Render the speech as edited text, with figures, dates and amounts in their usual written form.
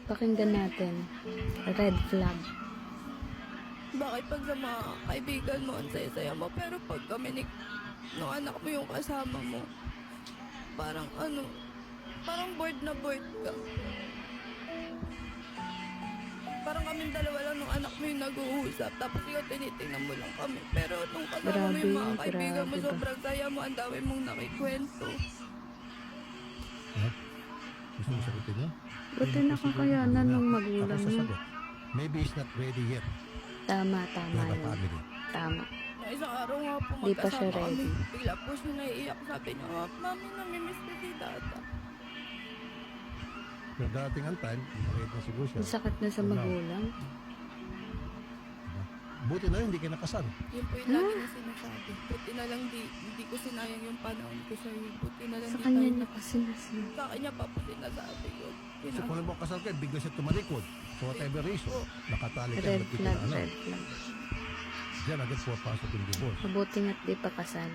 Pakinggan natin. Red flag. Bakit pag sa mga kaibigan mo, ang saya-saya mo, pero pag kami nung anak mo yung kasama mo, parang parang bored na bored ka. Parang kaming dalawa lang nung anak mo yung nag-uusap, tapos ikaw tinitingnan mo lang kami. Pero nung kasama mo yung mga Grabe, kaibigan mo, grabe ba? sobrang saya mo, ang dami mong nakikwento. Ha? Gusto mo sagutin niya? Buti nakakayanan ng magulang Ako niya. sasagot. Maybe he's not ready yet Tama to yun. have a family. Tama. Nung isang araw nga po, Di pa siya magkasama kami. ready. Bigla po siya naiiyak. Sabi niya, Mami, namimiss ko si Dada. Pero darating ang time, maliit na siguro siya. Ang sakit na sa magulang. Buti na yun, hindi kayo nakasal. Yun po yung lagi na sinasabi. Buti na lang hindi ko sinayang yung panahon ko sa'yo. Buti na lang Sa di kanya tayo niya kasi nasin. Sa kanya pa po sinasabi yun. So kung alam mo kasal kayo, bigla siya tumalikod. For whatever reason, nakatali kayo, Red ba't di ko flag, na alam. red flag. Diyan agad pumapasok yung divorce. Mabuti nga't di pa kasal.